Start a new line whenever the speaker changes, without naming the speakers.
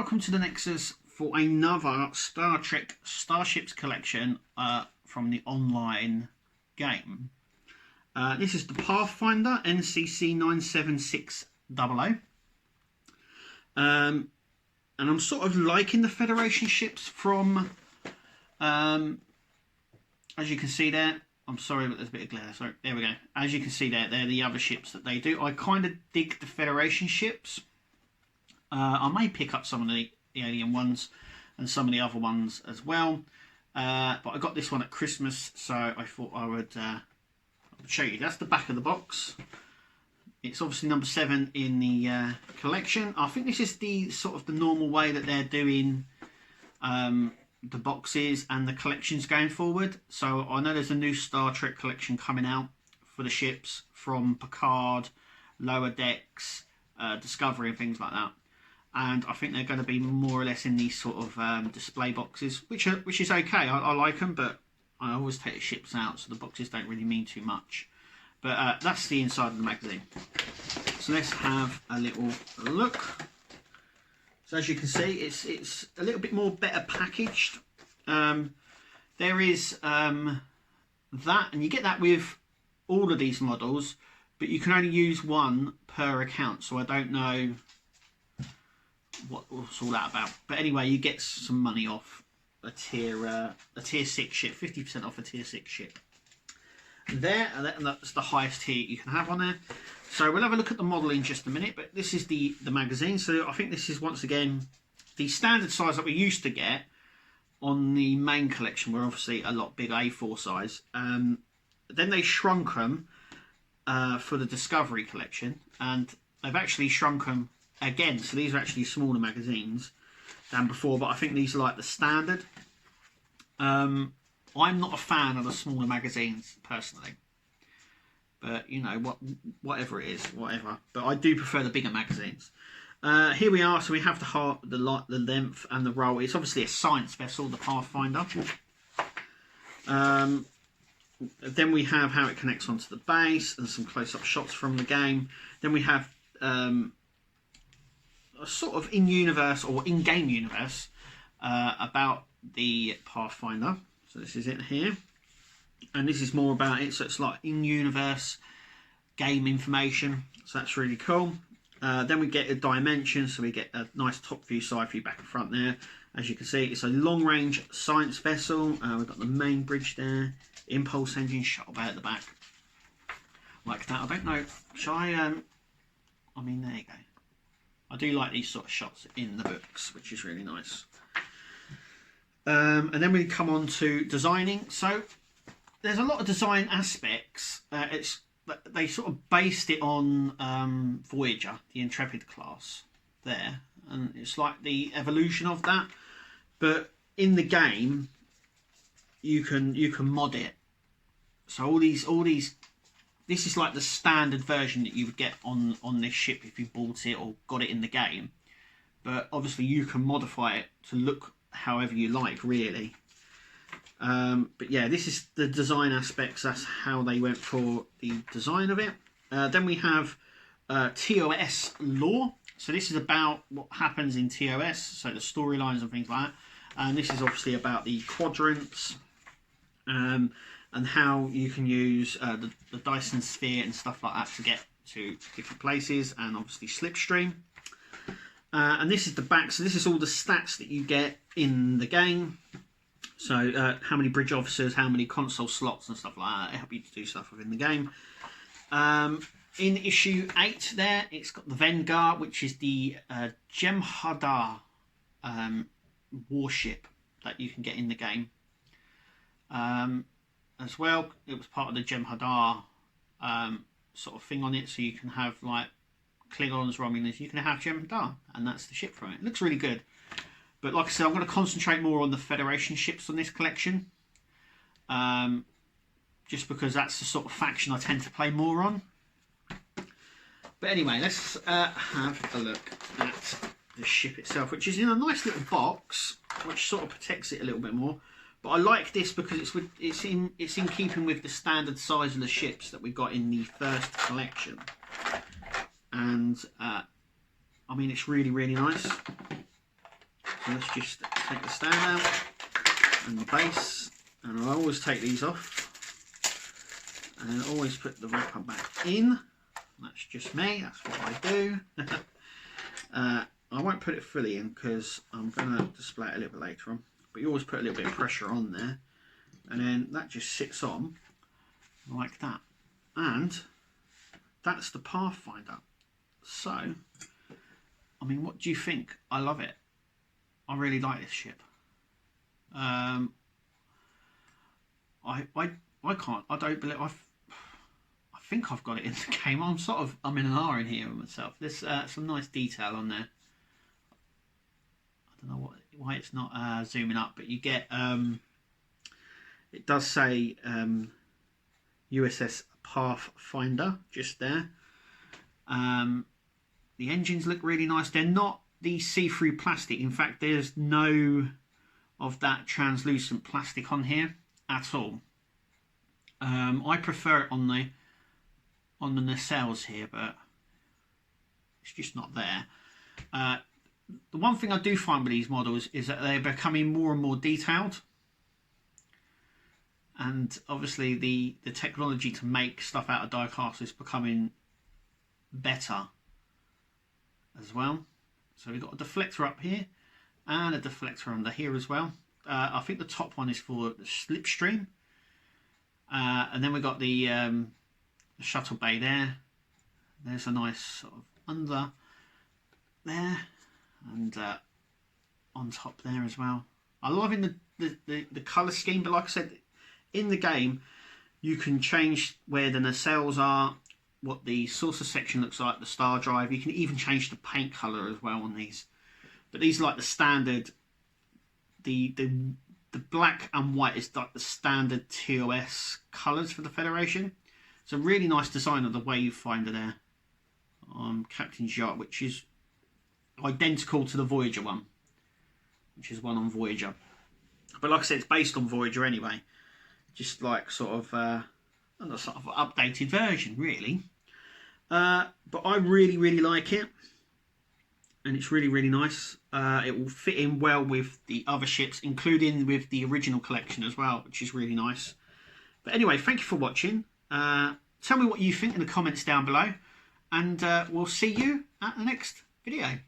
welcome to the Nexus for another Star Trek Starships collection from the online game. This is the Pathfinder NCC 97600. And I'm sort of liking the Federation ships from, as you can see there. I'm sorry, but there's a bit of glare. So there we go. As you can see there, they're the other ships that they do. I kind of dig the Federation ships. I may pick up some of the alien ones and some of the other ones as well. But I got this one at Christmas, so I thought I would show you. That's the back of the box. It's obviously number 7 in the collection. I think this is the sort of the normal way that they're doing the boxes and the collections going forward. So I know there's a new Star Trek collection coming out for the ships from Picard, Lower Decks, Discovery and things like that. And I think they're going to be more or less in these sort of display boxes, which is okay. I like them, but I always take the ships out, so the boxes don't really mean too much. But that's the inside of the magazine. So let's have a little look. So as you can see, it's a little bit more better packaged. There is that, and you get that with all of these models, but you can only use one per account. So I don't know what's all that about. But anyway, you get some money off a tier 6 ship, 50% off a tier 6 ship. There, and that's the highest tier you can have on there. So we'll have a look at the model in just a minute, but this is the magazine. So I think this is once again the standard size that we used to get on the main collection. Were obviously a lot bigger, A4 size. Then they shrunk them for the Discovery collection, and they've actually shrunk them again. So these are actually smaller magazines than before, but I think these are like the standard. I'm not a fan of the smaller magazines personally, but you know, whatever it is, whatever. But I do prefer the bigger magazines. Here we are. So we have the heart, the length, and the roll. It's obviously a science vessel, the Pathfinder. Then we have how it connects onto the base and some close-up shots from the game. Then we have a sort of in-universe or in-game universe about the Pathfinder. So this is it here, and this is more about it. So it's like in-universe game information. So that's really cool. Then we get a dimension, so we get a nice top view, side view, back and front there. As you can see, it's a long-range science vessel. We've got the main bridge there, impulse engine, shuttle bay at the back, like that. I don't know. Shall I? I mean, there you go. I do like these sort of shots in the books, which is really nice. And then we come on to designing. So there's a lot of design aspects. They sort of based it on Voyager, the Intrepid class there, and it's like the evolution of that. But in the game, you can mod it. So all these. This is like the standard version that you would get on this ship if you bought it or got it in the game. But obviously you can modify it to look however you like, really. But yeah, this is the design aspects. That's how they went for the design of it. Then we have TOS lore. So this is about what happens in TOS, so the storylines and things like that. And this is obviously about the quadrants and how you can use the Dyson sphere and stuff like that to get to different places, and obviously slipstream. And this is the back. So this is all the stats that you get in the game. So how many bridge officers, how many console slots and stuff like that. They help you to do stuff within the game. In issue 8 there, it's got the Vanguard, which is the Jem'Hadar warship that you can get in the game. As well, it was part of the Jem'Hadar sort of thing on it, so you can have like Klingons, Romulans, you can have Jem'Hadar, and that's the ship from it. It looks really good. But like I said, I'm going to concentrate more on the Federation ships on this collection. Just because that's the sort of faction I tend to play more on. But anyway, let's have a look at the ship itself, which is in a nice little box, which sort of protects it a little bit more. But I like this because it's in keeping with the standard size of the ships that we got in the first collection. And I mean, it's really, really nice. So let's just take the stand out and the base, and I always take these off and then always put the wrapper back in. That's just me, that's what I do. I won't put it fully in because I'm going to display it a little bit later on, but you always put a little bit of pressure on there, and then that just sits on like that, and that's the Pathfinder. So, I mean, what do you think? I love it. I really like this ship. I don't believe I think I've got it in the game. I'm in an R in here with myself. There's some nice detail on there. I don't know why it's not zooming up, but you get it does say USS Pathfinder just there. The engines look really nice. They're not the see-through plastic. In fact, there's no of that translucent plastic on here at all. I prefer it on the nacelles here, but it's just not there. The one thing I do find with these models is that they're becoming more and more detailed, and obviously the technology to make stuff out of die cast is becoming better as well. So we've got a deflector up here and a deflector under here as well. I think the top one is for the slipstream, and then we've got the shuttle bay there. There's a nice sort of under there, and on top there as well. I'm loving the colour scheme, but like I said, in the game you can change where the nacelles are, what the saucer section looks like, the star drive. You can even change the paint colour as well on these. But these are like the standard, the black and white is like the standard TOS colours for the Federation. It's a really nice design of the Wavefinder there on Captain's Yacht, which is identical to the Voyager one, which is one on Voyager. But like I said, it's based on Voyager anyway, just like sort of a sort of updated version, really. But I really like it, and it's really nice. It will fit in well with the other ships, including with the original collection as well, which is really nice. But anyway, thank you for watching. Tell me what you think in the comments down below, and we'll see you at the next video.